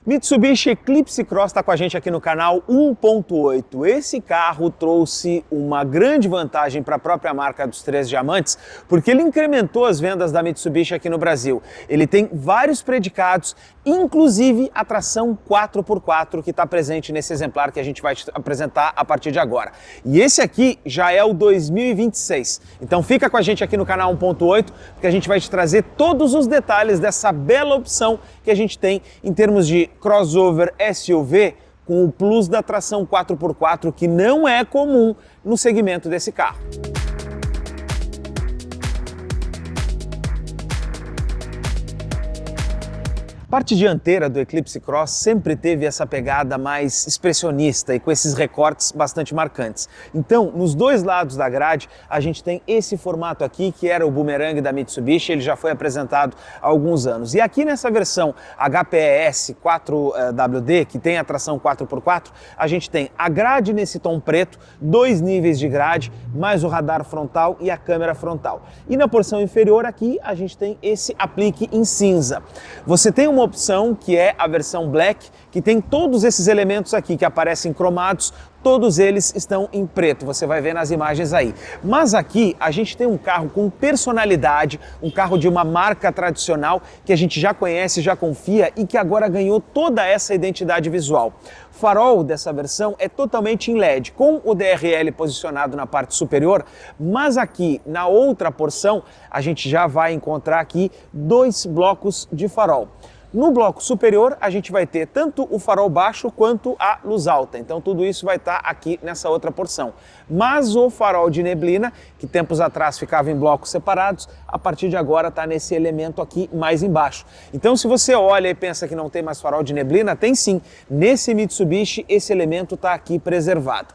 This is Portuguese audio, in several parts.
Mitsubishi Eclipse Cross está com a gente aqui no canal 1.8. Esse carro trouxe uma grande vantagem para a própria marca dos Três Diamantes, porque ele incrementou as vendas da Mitsubishi aqui no Brasil. Ele tem vários predicados, inclusive a tração 4x4 que está presente nesse exemplar que a gente vai te apresentar a partir de agora. E esse aqui já é o 2026. Então fica com a gente aqui no canal 1.8, porque a gente vai te trazer todos os detalhes dessa bela opção que a gente tem em termos de crossover SUV com o plus da tração 4x4, que não é comum no segmento desse carro. A parte dianteira do Eclipse Cross sempre teve essa pegada mais expressionista e com esses recortes bastante marcantes. Então, nos dois lados da grade, a gente tem esse formato aqui, que era o Boomerang da Mitsubishi, ele já foi apresentado há alguns anos. E aqui nessa versão HPS 4WD, que tem a tração 4x4, a gente tem a grade nesse tom preto, dois níveis de grade, mais o radar frontal e a câmera frontal. E na porção inferior aqui, a gente tem esse aplique em cinza. Você tem uma opção que é a versão Black, que tem todos esses elementos aqui que aparecem cromados, todos eles estão em preto, você vai ver nas imagens aí. Mas aqui a gente tem um carro com personalidade, um carro de uma marca tradicional que a gente já conhece, já confia e que agora ganhou toda essa identidade visual. O farol dessa versão é totalmente em LED, com o DRL posicionado na parte superior, mas aqui na outra porção a gente já vai encontrar aqui dois blocos de farol. No bloco superior, a gente vai ter tanto o farol baixo quanto a luz alta, então tudo isso vai estar aqui nessa outra porção. Mas o farol de neblina, que tempos atrás ficava em blocos separados, a partir de agora está nesse elemento aqui mais embaixo. Então se você olha e pensa que não tem mais farol de neblina, tem sim. Nesse Mitsubishi, esse elemento está aqui preservado.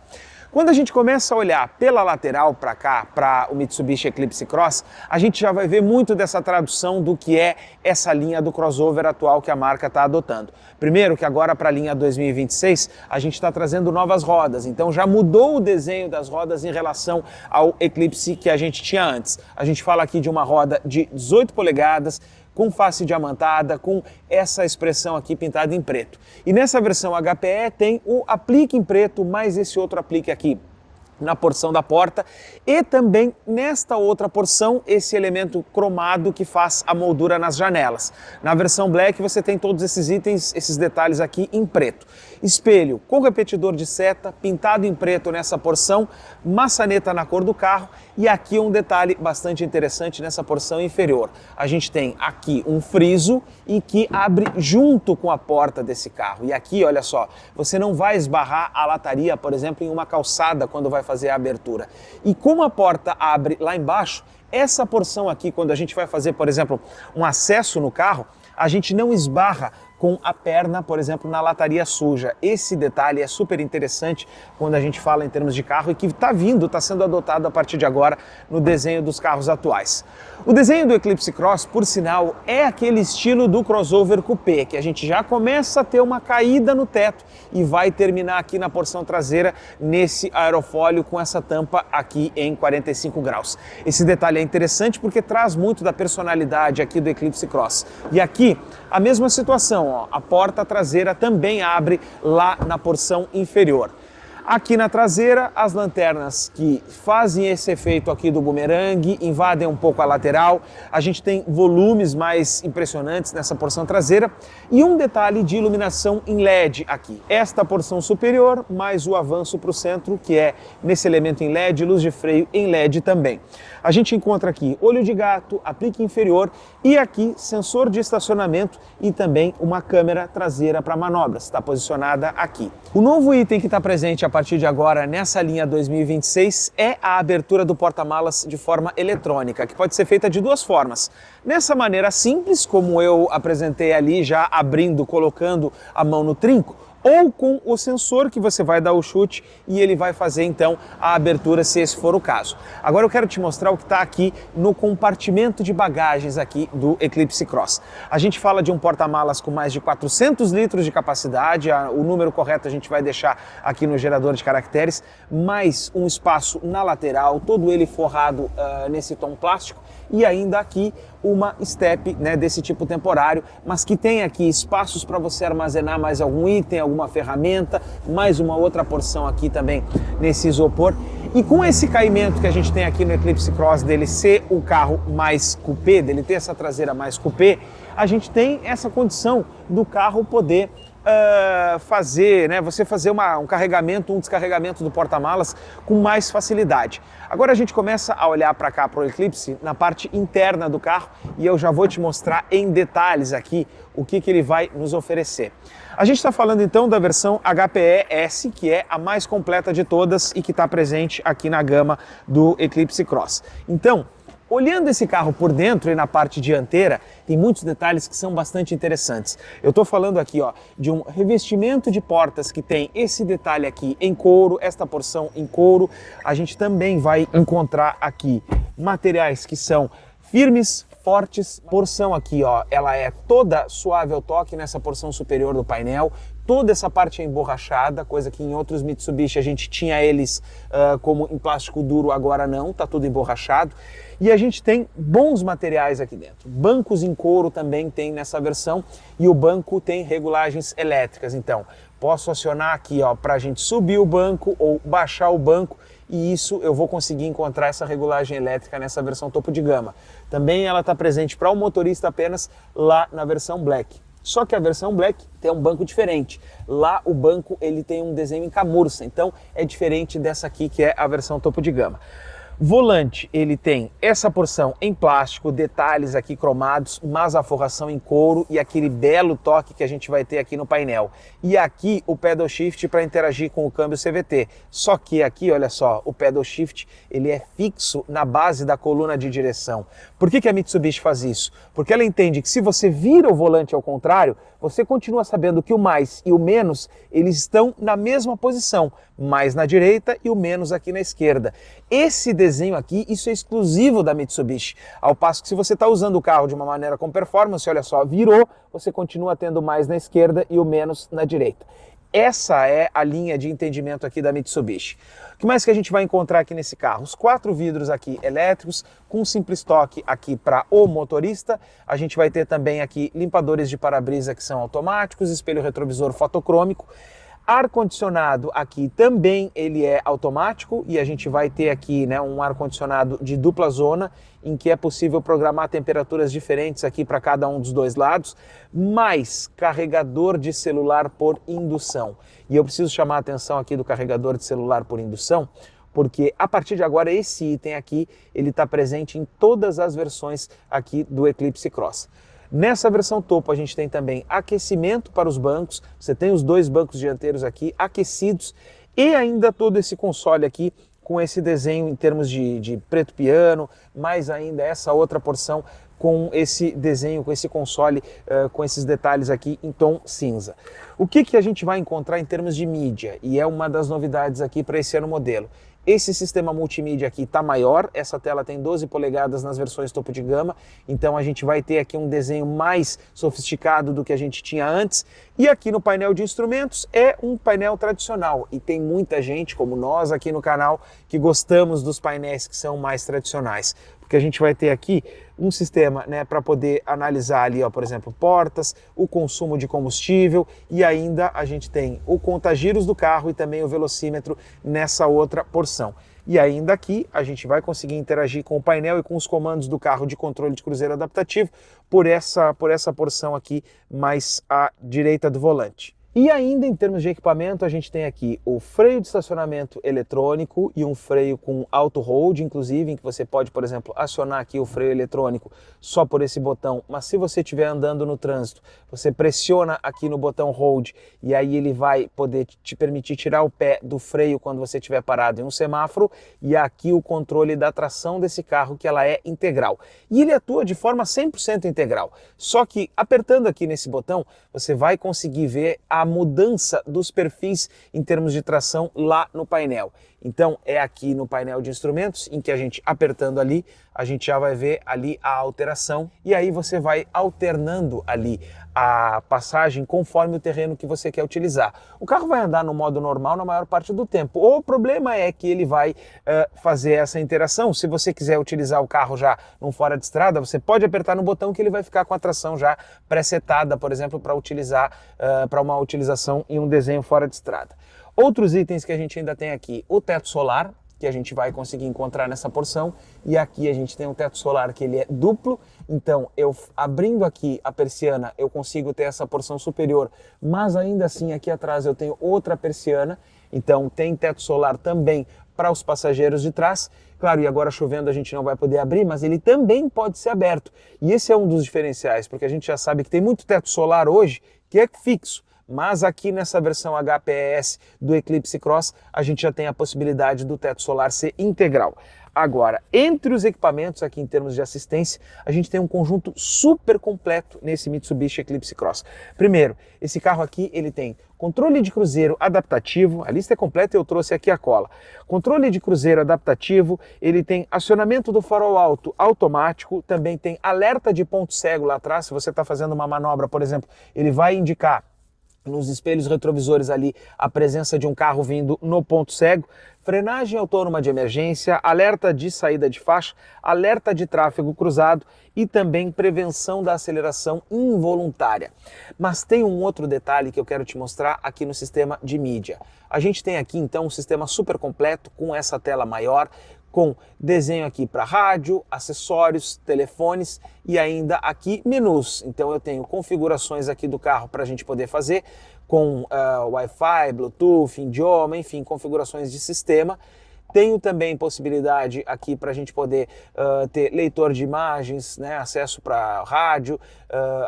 Quando a gente começa a olhar pela lateral para cá, para o Mitsubishi Eclipse Cross, a gente já vai ver muito dessa tradução do que é essa linha do crossover atual que a marca está adotando. Primeiro que agora para a linha 2026 a gente está trazendo novas rodas, então já mudou o desenho das rodas em relação ao Eclipse que a gente tinha antes. A gente fala aqui de uma roda de 18 polegadas, com face diamantada, com essa expressão aqui pintada em preto. E nessa versão HPE tem o aplique em preto, mais esse outro aplique aqui na porção da porta e também nesta outra porção esse elemento cromado que faz a moldura nas janelas. Na versão Black você tem todos esses itens, esses detalhes aqui em preto. Espelho com repetidor de seta, pintado em preto nessa porção, maçaneta na cor do carro e aqui um detalhe bastante interessante nessa porção inferior. A gente tem aqui um friso e que abre junto com a porta desse carro. E aqui, olha só, você não vai esbarrar a lataria, por exemplo, em uma calçada quando vai fazer a abertura. E como a porta abre lá embaixo, essa porção aqui, quando a gente vai fazer, por exemplo, um acesso no carro, a gente não esbarra com a perna, por exemplo, na lataria suja. Esse detalhe é super interessante quando a gente fala em termos de carro e que está sendo adotado a partir de agora no desenho dos carros atuais. O desenho do Eclipse Cross, por sinal, é aquele estilo do crossover coupé, que a gente já começa a ter uma caída no teto e vai terminar aqui na porção traseira nesse aerofólio com essa tampa aqui em 45 graus. Esse detalhe é interessante porque traz muito da personalidade aqui do Eclipse Cross. E aqui, a mesma situação, ó, a porta traseira também abre lá na porção inferior. Aqui na traseira, as lanternas que fazem esse efeito aqui do bumerangue, invadem um pouco a lateral, a gente tem volumes mais impressionantes nessa porção traseira e um detalhe de iluminação em LED aqui. Esta porção superior, mais o avanço para o centro, que é nesse elemento em LED, luz de freio em LED também. A gente encontra aqui olho de gato, aplique inferior e aqui sensor de estacionamento e também uma câmera traseira para manobras, está posicionada aqui. O novo item que está presente a partir de agora nessa linha 2026 é a abertura do porta-malas de forma eletrônica, que pode ser feita de duas formas. Nessa maneira simples, como eu apresentei ali, já abrindo, colocando a mão no trinco, ou com o sensor que você vai dar o chute e ele vai fazer então a abertura se esse for o caso. Agora eu quero te mostrar o que está aqui no compartimento de bagagens aqui do Eclipse Cross. A gente fala de um porta-malas com mais de 400 litros de capacidade, o número correto a gente vai deixar aqui no gerador de caracteres, mais um espaço na lateral, todo ele forrado nesse tom plástico e ainda aqui uma step, né, desse tipo temporário, mas que tem aqui espaços para você armazenar mais algum item, alguma ferramenta, mais uma outra porção aqui também nesse isopor. E com esse caimento que a gente tem aqui no Eclipse Cross, dele ser o carro mais coupé, dele ter essa traseira mais coupé, a gente tem essa condição do carro poder fazer, né, você fazer um carregamento, um descarregamento do porta-malas com mais facilidade. Agora a gente começa a olhar para cá para o Eclipse na parte interna do carro e eu já vou te mostrar em detalhes aqui o que ele vai nos oferecer. A gente está falando então da versão HPE-S, que é a mais completa de todas e que está presente aqui na gama do Eclipse Cross. Então, olhando esse carro por dentro e na parte dianteira, tem muitos detalhes que são bastante interessantes. Eu estou falando aqui, ó, de um revestimento de portas que tem esse detalhe aqui em couro, esta porção em couro. A gente também vai encontrar aqui materiais que são firmes, fortes. Porção aqui, ó, ela é toda suave ao toque nessa porção superior do painel. Toda essa parte é emborrachada, coisa que em outros Mitsubishi a gente tinha eles como em plástico duro, agora não, tá tudo emborrachado. E a gente tem bons materiais aqui dentro. Bancos em couro também tem nessa versão e o banco tem regulagens elétricas. Então, posso acionar aqui, ó, para a gente subir o banco ou baixar o banco e isso eu vou conseguir encontrar essa regulagem elétrica nessa versão topo de gama. Também ela está presente para o motorista apenas lá na versão Black. Só que a versão Black tem um banco diferente. Lá o banco ele tem um desenho em camurça, então é diferente dessa aqui que é a versão topo de gama. Volante, ele tem essa porção em plástico, detalhes aqui cromados, mas a forração em couro e aquele belo toque que a gente vai ter aqui no painel. E aqui o pedal shift para interagir com o câmbio CVT. Só que aqui, olha só, o pedal shift ele é fixo na base da coluna de direção. Por que a Mitsubishi faz isso? Porque ela entende que se você vira o volante ao contrário, você continua sabendo que o mais e o menos eles estão na mesma posição, mais na direita e o menos aqui na esquerda. Esse desenho aqui, isso é exclusivo da Mitsubishi, ao passo que se você está usando o carro de uma maneira com performance, olha só, virou, você continua tendo mais na esquerda e o menos na direita. Essa é a linha de entendimento aqui da Mitsubishi. O que mais que a gente vai encontrar aqui nesse carro? Os 4 vidros aqui elétricos, com simples toque aqui para o motorista. A gente vai ter também aqui limpadores de para-brisa que são automáticos, espelho retrovisor fotocrômico. Ar-condicionado aqui também ele é automático e a gente vai ter aqui, né, um ar-condicionado de dupla zona em que é possível programar temperaturas diferentes aqui para cada um dos dois lados, mais carregador de celular por indução. E eu preciso chamar a atenção aqui do carregador de celular por indução, porque a partir de agora esse item aqui ele está presente em todas as versões aqui do Eclipse Cross. Nessa versão topo a gente tem também aquecimento para os bancos, você tem os 2 bancos dianteiros aqui aquecidos e ainda todo esse console aqui com esse desenho em termos de preto piano, mais ainda essa outra porção com esse desenho, com esse console, com esses detalhes aqui em tom cinza. O que a gente vai encontrar em termos de mídia? E é uma das novidades aqui para esse ano modelo. Esse sistema multimídia aqui está maior, essa tela tem 12 polegadas nas versões topo de gama, então a gente vai ter aqui um desenho mais sofisticado do que a gente tinha antes. E aqui no painel de instrumentos é um painel tradicional e tem muita gente, como nós aqui no canal, que gostamos dos painéis que são mais tradicionais. Porque a gente vai ter aqui um sistema, né, para poder analisar ali, ó, por exemplo, portas, o consumo de combustível e ainda a gente tem o contagiros do carro e também o velocímetro nessa outra porção. E ainda aqui a gente vai conseguir interagir com o painel e com os comandos do carro de controle de cruzeiro adaptativo por essa porção aqui mais à direita do volante. E ainda em termos de equipamento, a gente tem aqui o freio de estacionamento eletrônico e um freio com auto hold, inclusive, em que você pode, por exemplo, acionar aqui o freio eletrônico só por esse botão, mas se você estiver andando no trânsito, você pressiona aqui no botão hold e aí ele vai poder te permitir tirar o pé do freio quando você estiver parado em um semáforo, e aqui o controle da tração desse carro, que ela é integral. E ele atua de forma 100% integral, só que apertando aqui nesse botão, você vai conseguir ver a mudança dos perfis em termos de tração lá no painel. Então é aqui no painel de instrumentos em que a gente apertando ali, a gente já vai ver ali a alteração e aí você vai alternando ali a passagem conforme o terreno que você quer utilizar. O carro vai andar no modo normal na maior parte do tempo. O problema é que ele vai fazer essa interação. Se você quiser utilizar o carro já num fora de estrada, você pode apertar no botão que ele vai ficar com a tração já pré-setada, por exemplo, para utilizar para uma utilização em um desenho fora de estrada. Outros itens que a gente ainda tem aqui, o teto solar, que a gente vai conseguir encontrar nessa porção, e aqui a gente tem um teto solar que ele é duplo, então eu abrindo aqui a persiana eu consigo ter essa porção superior, mas ainda assim aqui atrás eu tenho outra persiana, então tem teto solar também para os passageiros de trás. Claro, e agora chovendo a gente não vai poder abrir, mas ele também pode ser aberto, e esse é um dos diferenciais, porque a gente já sabe que tem muito teto solar hoje que é fixo, mas aqui nessa versão HPS do Eclipse Cross, a gente já tem a possibilidade do teto solar ser integral. Agora, entre os equipamentos aqui em termos de assistência, a gente tem um conjunto super completo nesse Mitsubishi Eclipse Cross. Primeiro, esse carro aqui, ele tem controle de cruzeiro adaptativo, a lista é completa, eu trouxe aqui a cola. Controle de cruzeiro adaptativo, ele tem acionamento do farol alto automático, também tem alerta de ponto cego lá atrás, se você está fazendo uma manobra, por exemplo, ele vai indicar nos espelhos retrovisores ali a presença de um carro vindo no ponto cego, frenagem autônoma de emergência, alerta de saída de faixa, alerta de tráfego cruzado e também prevenção da aceleração involuntária. Mas tem um outro detalhe que eu quero te mostrar aqui no sistema de mídia. A gente tem aqui então um sistema super completo com essa tela maior, com desenho aqui para rádio, acessórios, telefones e ainda aqui menus. Então eu tenho configurações aqui do carro para a gente poder fazer com Wi-Fi, Bluetooth, idioma, enfim, configurações de sistema. Tenho também possibilidade aqui para a gente poder ter leitor de imagens, né, acesso para rádio,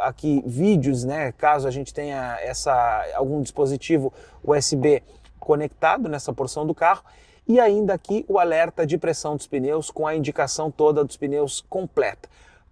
aqui vídeos, né, caso a gente tenha algum dispositivo USB conectado nessa porção do carro. E ainda aqui o alerta de pressão dos pneus com a indicação toda dos pneus completa.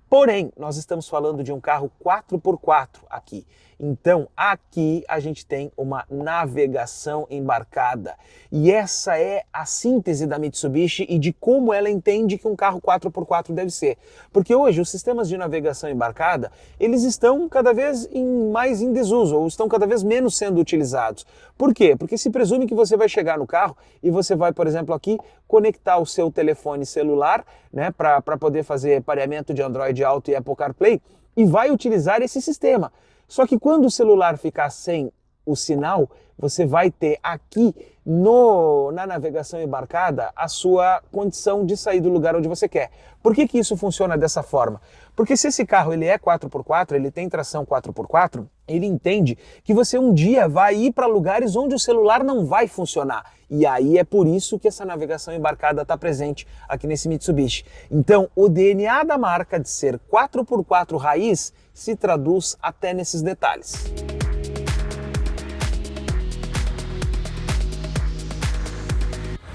Porém, nós estamos falando de um carro 4x4 aqui. Então, aqui a gente tem uma navegação embarcada. E essa é a síntese da Mitsubishi e de como ela entende que um carro 4x4 deve ser. Porque hoje os sistemas de navegação embarcada, eles estão cada vez mais em desuso, ou estão cada vez menos sendo utilizados. Por quê? Porque se presume que você vai chegar no carro e você vai, por exemplo, aqui conectar o seu telefone celular, né, para poder fazer pareamento de Android Auto e Apple CarPlay, e vai utilizar esse sistema. Só que quando o celular ficar sem o sinal, você vai ter aqui na navegação embarcada a sua condição de sair do lugar onde você quer. Por que isso funciona dessa forma? Porque se esse carro ele é 4x4, ele tem tração 4x4, ele entende que você um dia vai ir para lugares onde o celular não vai funcionar. E aí é por isso que essa navegação embarcada está presente aqui nesse Mitsubishi. Então, o DNA da marca de ser 4x4 raiz se traduz até nesses detalhes.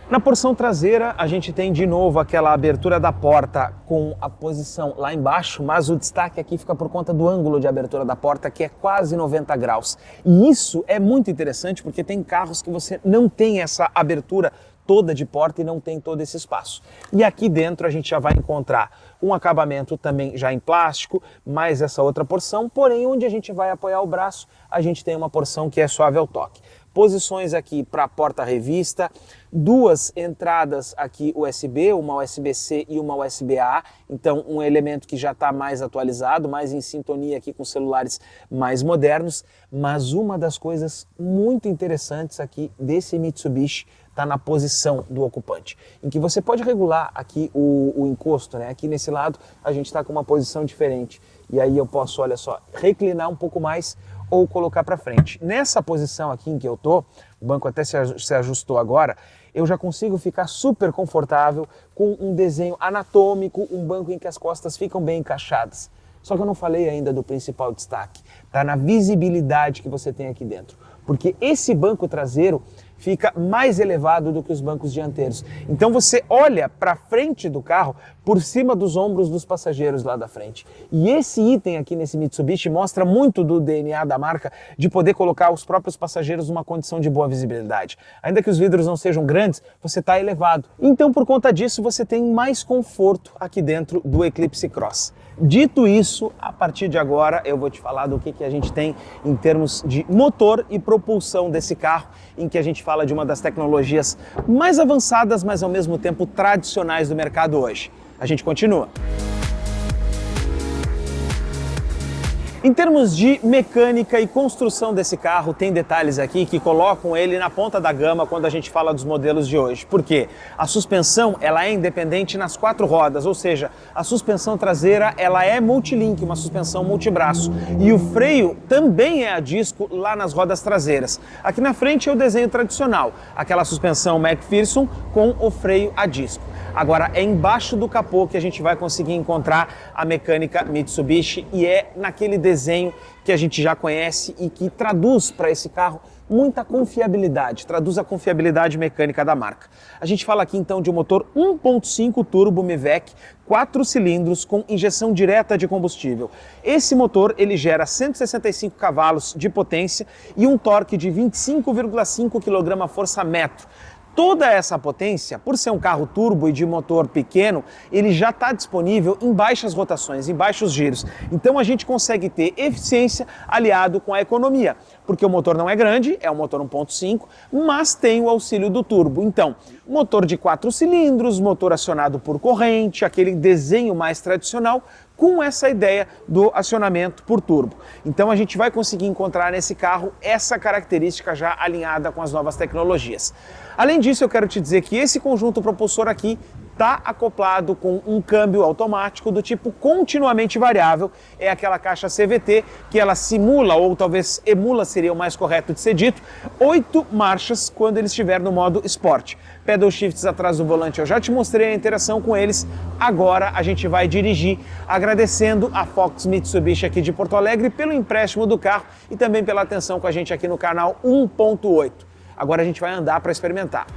Na porção traseira, a gente tem de novo aquela abertura da porta com a posição lá embaixo, mas o destaque aqui fica por conta do ângulo de abertura da porta, que é quase 90 graus. E isso é muito interessante porque tem carros que você não tem essa abertura toda de porta e não tem todo esse espaço. E aqui dentro a gente já vai encontrar um acabamento também já em plástico, mais essa outra porção, porém onde a gente vai apoiar o braço, a gente tem uma porção que é suave ao toque. Posições aqui para porta-revista, duas entradas aqui USB, uma USB-C e uma USB-A, então um elemento que já está mais atualizado, mais em sintonia aqui com celulares mais modernos, mas uma das coisas muito interessantes aqui desse Mitsubishi está na posição do ocupante, em que você pode regular aqui o encosto, né? Aqui nesse lado a gente está com uma posição diferente, e aí eu posso, olha só, reclinar um pouco mais ou colocar para frente. Nessa posição aqui em que eu tô, o banco até se ajustou agora, eu já consigo ficar super confortável com um desenho anatômico, um banco em que as costas ficam bem encaixadas. Só que eu não falei ainda do principal destaque, tá na visibilidade que você tem aqui dentro. Porque esse banco traseiro fica mais elevado do que os bancos dianteiros. Então você olha para frente do carro por cima dos ombros dos passageiros lá da frente. E esse item aqui nesse Mitsubishi mostra muito do DNA da marca de poder colocar os próprios passageiros numa condição de boa visibilidade. Ainda que os vidros não sejam grandes, você está elevado. Então por conta disso você tem mais conforto aqui dentro do Eclipse Cross. Dito isso, a partir de agora eu vou te falar do que a gente tem em termos de motor e propulsão desse carro, em que a gente fala de uma das tecnologias mais avançadas, mas ao mesmo tempo tradicionais do mercado hoje. A gente continua. Em termos de mecânica e construção desse carro, tem detalhes aqui que colocam ele na ponta da gama quando a gente fala dos modelos de hoje. Por quê? A suspensão ela é independente nas 4 rodas, ou seja, a suspensão traseira ela é multilink, uma suspensão multibraço. E o freio também é a disco lá nas rodas traseiras. Aqui na frente é o desenho tradicional, aquela suspensão McPherson com o freio a disco. Agora é embaixo do capô que a gente vai conseguir encontrar a mecânica Mitsubishi e é naquele desenho que a gente já conhece e que traduz para esse carro muita confiabilidade, traduz a confiabilidade mecânica da marca. A gente fala aqui então de um motor 1.5 turbo MVEC, 4 cilindros com injeção direta de combustível. Esse motor ele gera 165 cavalos de potência e um torque de 25,5 kgfm. Toda essa potência, por ser um carro turbo e de motor pequeno, ele já está disponível em baixas rotações, em baixos giros. Então a gente consegue ter eficiência aliado com a economia, porque o motor não é grande, é um motor 1.5, mas tem o auxílio do turbo. Então, motor de 4 cilindros, motor acionado por corrente, aquele desenho mais tradicional, com essa ideia do acionamento por turbo. Então a gente vai conseguir encontrar nesse carro essa característica já alinhada com as novas tecnologias. Além disso, eu quero te dizer que esse conjunto propulsor aqui está acoplado com um câmbio automático do tipo continuamente variável, é aquela caixa CVT que ela simula, ou talvez emula seria o mais correto de ser dito, 8 marchas quando ele estiver no modo Sport. Pedal shifts atrás do volante, eu já te mostrei a interação com eles, agora a gente vai dirigir, agradecendo a Fox Mitsubishi aqui de Porto Alegre pelo empréstimo do carro e também pela atenção com a gente aqui no canal 1.8. Agora a gente vai andar para experimentar.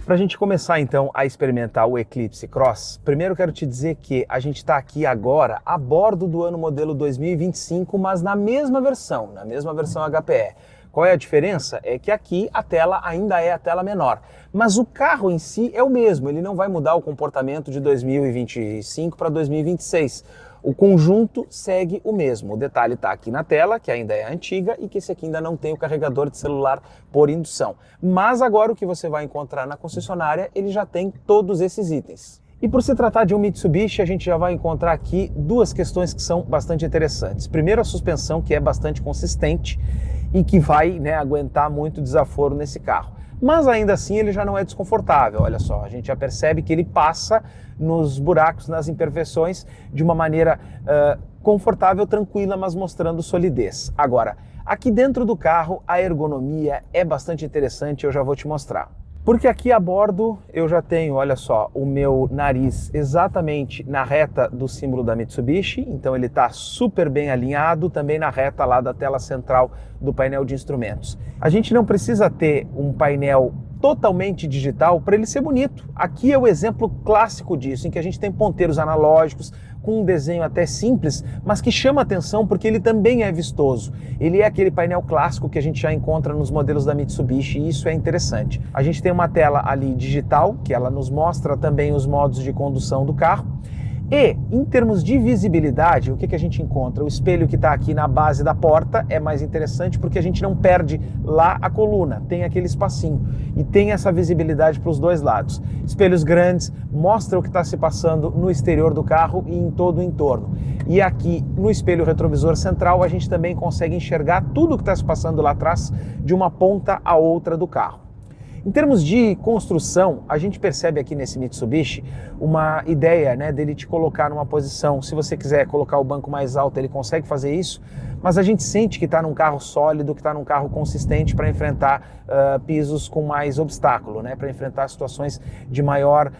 Para a gente começar então a experimentar o Eclipse Cross, primeiro quero te dizer que a gente está aqui agora a bordo do ano modelo 2025, mas na mesma versão HPE. Qual é a diferença? É que aqui a tela ainda é a tela menor, mas o carro em si é o mesmo, ele não vai mudar o comportamento de 2025 para 2026. O conjunto segue o mesmo. O detalhe está aqui na tela, que ainda é antiga e que esse aqui ainda não tem o carregador de celular por indução. Mas agora o que você vai encontrar na concessionária, ele já tem todos esses itens. E por se tratar de um Mitsubishi, a gente já vai encontrar aqui duas questões que são bastante interessantes. Primeiro, a suspensão, que é bastante consistente e que vai, aguentar muito desaforo nesse carro. Mas ainda assim ele já não é desconfortável, olha só, a gente já percebe que ele passa nos buracos, nas imperfeições de uma maneira confortável, tranquila, mas mostrando solidez. Agora, aqui dentro do carro a ergonomia é bastante interessante, eu já vou te mostrar. Porque aqui a bordo eu já tenho, olha só, o meu nariz exatamente na reta do símbolo da Mitsubishi, então ele está super bem alinhado, também na reta lá da tela central do painel de instrumentos. A gente não precisa ter um painel totalmente digital para ele ser bonito. Aqui é o exemplo clássico disso, em que a gente tem ponteiros analógicos, com um desenho até simples, mas que chama atenção porque ele também é vistoso. Ele é aquele painel clássico que a gente já encontra nos modelos da Mitsubishi e isso é interessante. A gente tem uma tela ali digital, que ela nos mostra também os modos de condução do carro. E, em termos de visibilidade, o que a gente encontra? O espelho que está aqui na base da porta é mais interessante porque a gente não perde lá a coluna, tem aquele espacinho e tem essa visibilidade para os dois lados. Espelhos grandes mostram o que está se passando no exterior do carro e em todo o entorno. E aqui no espelho retrovisor central a gente também consegue enxergar tudo o que está se passando lá atrás de uma ponta a outra do carro. Em termos de construção, a gente percebe aqui nesse Mitsubishi uma ideia, né, dele te colocar numa posição, se você quiser colocar o banco mais alto, ele consegue fazer isso, mas a gente sente que está num carro sólido, que está num carro consistente para enfrentar pisos com mais obstáculo, né, para enfrentar situações de maior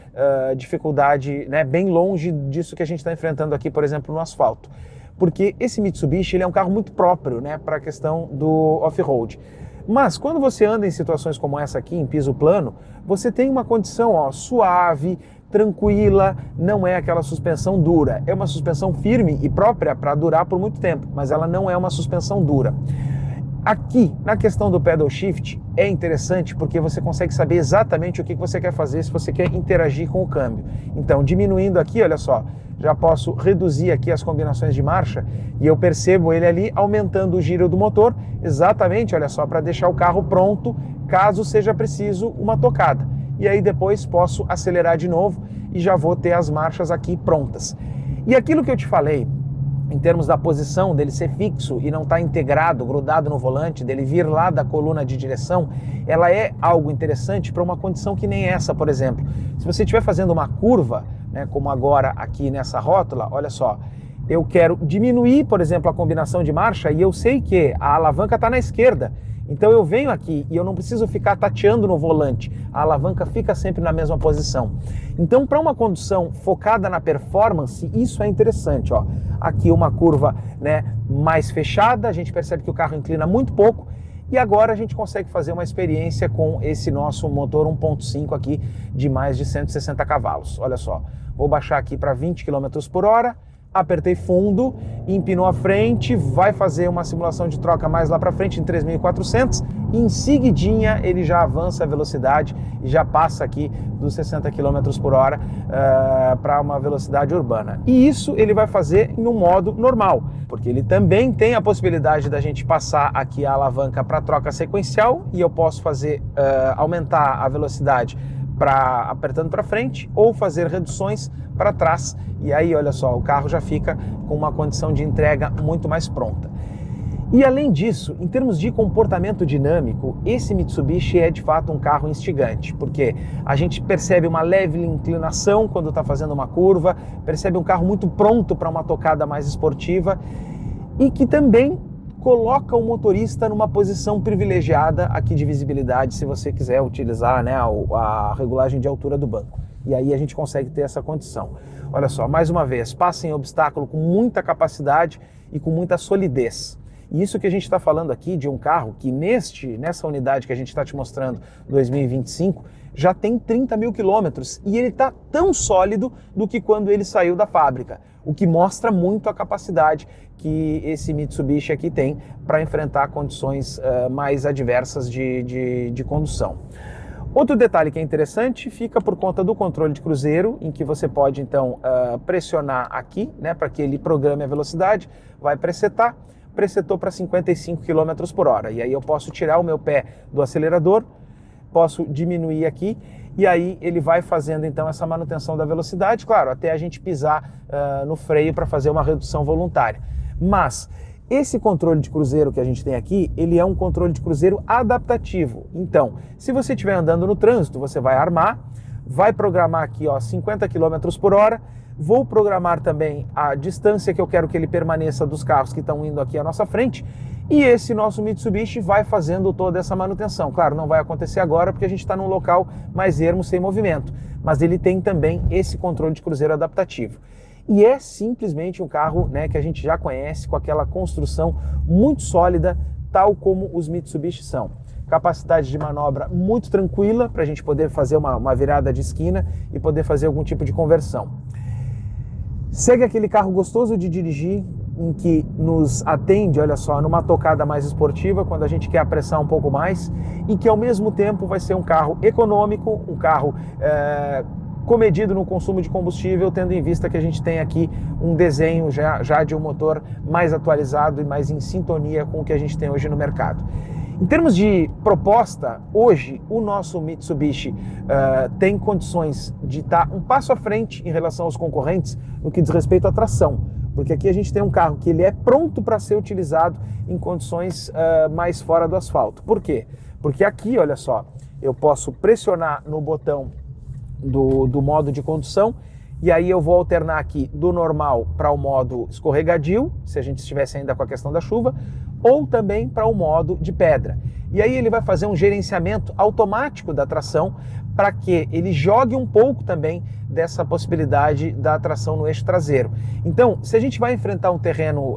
dificuldade, né, bem longe disso que a gente está enfrentando aqui, por exemplo, no asfalto. Porque esse Mitsubishi ele é um carro muito próprio, né, para a questão do off-road. Mas quando você anda em situações como essa aqui, em piso plano, você tem uma condição suave, tranquila, não é aquela suspensão dura. É uma suspensão firme e própria para durar por muito tempo, mas ela não é uma suspensão dura. Aqui, na questão do pedal shift, é interessante porque você consegue saber exatamente o que você quer fazer se você quer interagir com o câmbio. Então, diminuindo aqui, olha só, já posso reduzir aqui as combinações de marcha e eu percebo ele ali aumentando o giro do motor, exatamente, olha só, para deixar o carro pronto caso seja preciso uma tocada. E aí depois posso acelerar de novo e já vou ter as marchas aqui prontas. E aquilo que eu te falei, em termos da posição, dele ser fixo e não estar integrado, grudado no volante, dele vir lá da coluna de direção, ela é algo interessante para uma condição que nem essa, por exemplo. Se você estiver fazendo uma curva, né, como agora aqui nessa rótula, olha só, eu quero diminuir, por exemplo, a combinação de marcha e eu sei que a alavanca está na esquerda. Então eu venho aqui e eu não preciso ficar tateando no volante, a alavanca fica sempre na mesma posição. Então para uma condução focada na performance, isso é interessante. Ó. Aqui uma curva, né, mais fechada, a gente percebe que o carro inclina muito pouco e agora a gente consegue fazer uma experiência com esse nosso motor 1.5 aqui de mais de 160 cavalos. Olha só, vou baixar aqui para 20 km por hora. Apertei fundo, empinou a frente, vai fazer uma simulação de troca mais lá para frente em 3.400 e em seguidinha ele já avança a velocidade e já passa aqui dos 60 km por hora para uma velocidade urbana. E isso ele vai fazer em um modo normal, porque ele também tem a possibilidade da gente passar aqui a alavanca para troca sequencial e eu posso fazer aumentar a velocidade apertando para frente ou fazer reduções para trás e aí olha só, o carro já fica com uma condição de entrega muito mais pronta. E além disso, em termos de comportamento dinâmico, esse Mitsubishi é de fato um carro instigante, porque a gente percebe uma leve inclinação quando está fazendo uma curva, percebe um carro muito pronto para uma tocada mais esportiva e que também coloca o motorista numa posição privilegiada aqui de visibilidade, se você quiser utilizar, né, a regulagem de altura do banco. E aí a gente consegue ter essa condição. Olha só, mais uma vez, passa em obstáculo com muita capacidade e com muita solidez. E isso que a gente está falando aqui de um carro que nessa unidade que a gente está te mostrando, 2025, já tem 30 mil quilômetros e ele está tão sólido do que quando ele saiu da fábrica, o que mostra muito a capacidade que esse Mitsubishi aqui tem para enfrentar condições mais adversas de condução. Outro detalhe que é interessante fica por conta do controle de cruzeiro, em que você pode então pressionar aqui, né, para que ele programe a velocidade, vai presetar, presetou para 55 km por hora, e aí eu posso tirar o meu pé do acelerador, posso diminuir aqui, e aí ele vai fazendo então essa manutenção da velocidade, claro, até a gente pisar no freio para fazer uma redução voluntária. Mas esse controle de cruzeiro que a gente tem aqui, ele é um controle de cruzeiro adaptativo. Então, se você estiver andando no trânsito, você vai armar, vai programar aqui 50 km por hora, vou programar também a distância que eu quero que ele permaneça dos carros que estão indo aqui à nossa frente, e esse nosso Mitsubishi vai fazendo toda essa manutenção. Claro, não vai acontecer agora porque a gente está num local mais ermo, sem movimento, mas ele tem também esse controle de cruzeiro adaptativo. E é simplesmente um carro, né, que a gente já conhece, com aquela construção muito sólida, tal como os Mitsubishi são. Capacidade de manobra muito tranquila para a gente poder fazer uma virada de esquina e poder fazer algum tipo de conversão. Segue aquele carro gostoso de dirigir, em que nos atende, olha só, numa tocada mais esportiva, quando a gente quer apressar um pouco mais, e que ao mesmo tempo vai ser um carro econômico, um carro comedido no consumo de combustível, tendo em vista que a gente tem aqui um desenho já de um motor mais atualizado e mais em sintonia com o que a gente tem hoje no mercado. Em termos de proposta, hoje o nosso Mitsubishi tem condições de estar um passo à frente em relação aos concorrentes no que diz respeito à tração, porque aqui a gente tem um carro que ele é pronto para ser utilizado em condições mais fora do asfalto. Por quê? Porque aqui, olha só, eu posso pressionar no botão do modo de condução e aí eu vou alternar aqui do normal para o modo escorregadio, se a gente estivesse ainda com a questão da chuva, ou também para o modo de pedra. E aí ele vai fazer um gerenciamento automático da tração para que ele jogue um pouco também dessa possibilidade da tração no eixo traseiro. Então, se a gente vai enfrentar um terreno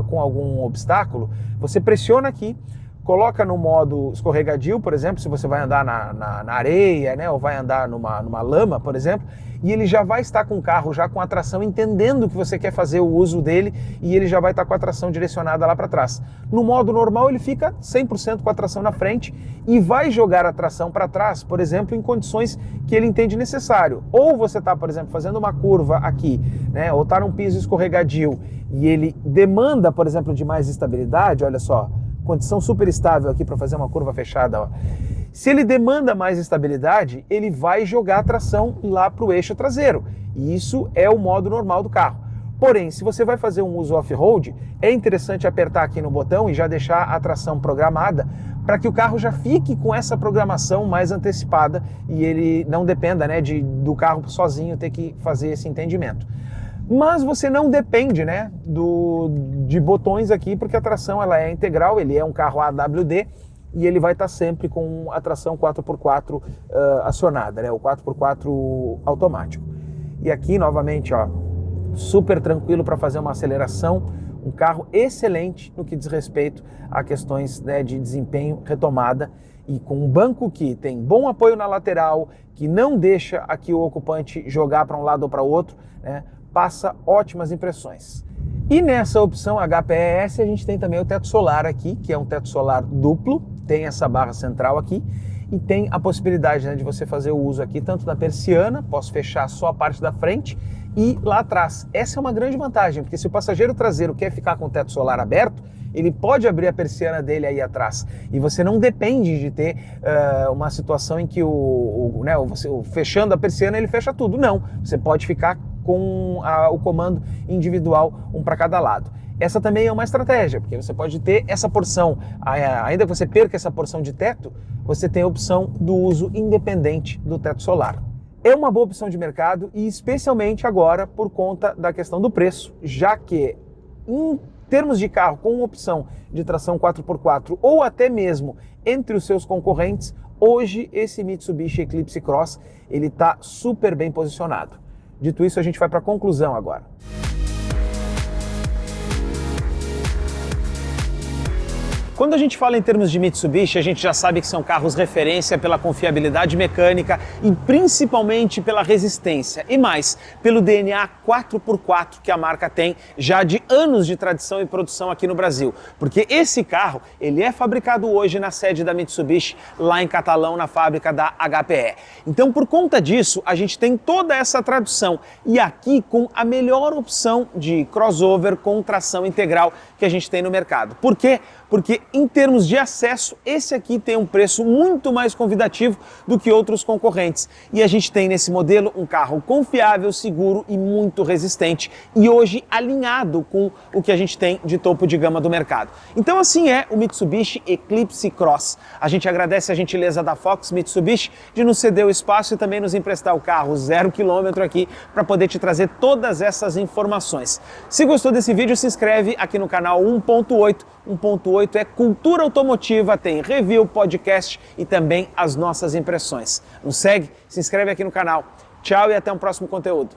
com algum obstáculo, você pressiona aqui, coloca no modo escorregadio, por exemplo, se você vai andar na areia, né, ou vai andar numa lama, por exemplo, e ele já vai estar com o carro já com a tração, entendendo que você quer fazer o uso dele, e ele já vai estar com a tração direcionada lá para trás. No modo normal ele fica 100% com a tração na frente e vai jogar a tração para trás, por exemplo, em condições que ele entende necessário. Ou você está, por exemplo, fazendo uma curva aqui, né, ou está num piso escorregadio e ele demanda, por exemplo, de mais estabilidade, olha só, condição super estável aqui para fazer uma curva fechada, ó. Se ele demanda mais estabilidade, ele vai jogar a tração lá para o eixo traseiro. E isso é o modo normal do carro. Porém, se você vai fazer um uso off-road, é interessante apertar aqui no botão e já deixar a tração programada para que o carro já fique com essa programação mais antecipada e ele não dependa, né, do carro sozinho ter que fazer esse entendimento. Mas você não depende, né, de botões aqui, porque a tração ela é integral, ele é um carro AWD e ele vai estar sempre com a tração 4x4 acionada, né, o 4x4 automático. E aqui, novamente, ó, super tranquilo para fazer uma aceleração, um carro excelente no que diz respeito a questões, né, de desempenho, retomada, e com um banco que tem bom apoio na lateral, que não deixa aqui o ocupante jogar para um lado ou para o outro, né, passa ótimas impressões. E nessa opção HPS a gente tem também o teto solar aqui, que é um teto solar duplo, tem essa barra central aqui e tem a possibilidade, né, de você fazer o uso aqui tanto da persiana, posso fechar só a parte da frente, e lá atrás. Essa é uma grande vantagem, porque se o passageiro traseiro quer ficar com o teto solar aberto, ele pode abrir a persiana dele aí atrás. E você não depende de ter uma situação em que fechando a persiana ele fecha tudo. Não, você pode ficar com o comando individual, um para cada lado. Essa também é uma estratégia, porque você pode ter essa porção, ainda que você perca essa porção de teto, você tem a opção do uso independente do teto solar. É uma boa opção de mercado e especialmente agora por conta da questão do preço, já que em termos de carro com opção de tração 4x4 ou até mesmo entre os seus concorrentes, hoje esse Mitsubishi Eclipse Cross ele está super bem posicionado. Dito isso, a gente vai para a conclusão agora. Quando a gente fala em termos de Mitsubishi, a gente já sabe que são carros referência pela confiabilidade mecânica e principalmente pela resistência e mais, pelo DNA 4x4 que a marca tem já de anos de tradição e produção aqui no Brasil. Porque esse carro, ele é fabricado hoje na sede da Mitsubishi, lá em Catalão, na fábrica da HPE. Então, por conta disso, a gente tem toda essa tradução e aqui com a melhor opção de crossover com tração integral que a gente tem no mercado. Por quê? Porque em termos de acesso, esse aqui tem um preço muito mais convidativo do que outros concorrentes. E a gente tem nesse modelo um carro confiável, seguro e muito resistente. E hoje alinhado com o que a gente tem de topo de gama do mercado. Então assim é o Mitsubishi Eclipse Cross. A gente agradece a gentileza da Fox Mitsubishi de nos ceder o espaço e também nos emprestar o carro 0 km aqui para poder te trazer todas essas informações. Se gostou desse vídeo, se inscreve aqui no canal 1.8. 1.8 é cultura automotiva, tem review, podcast e também as nossas impressões. Nos segue, se inscreve aqui no canal. Tchau e até um próximo conteúdo.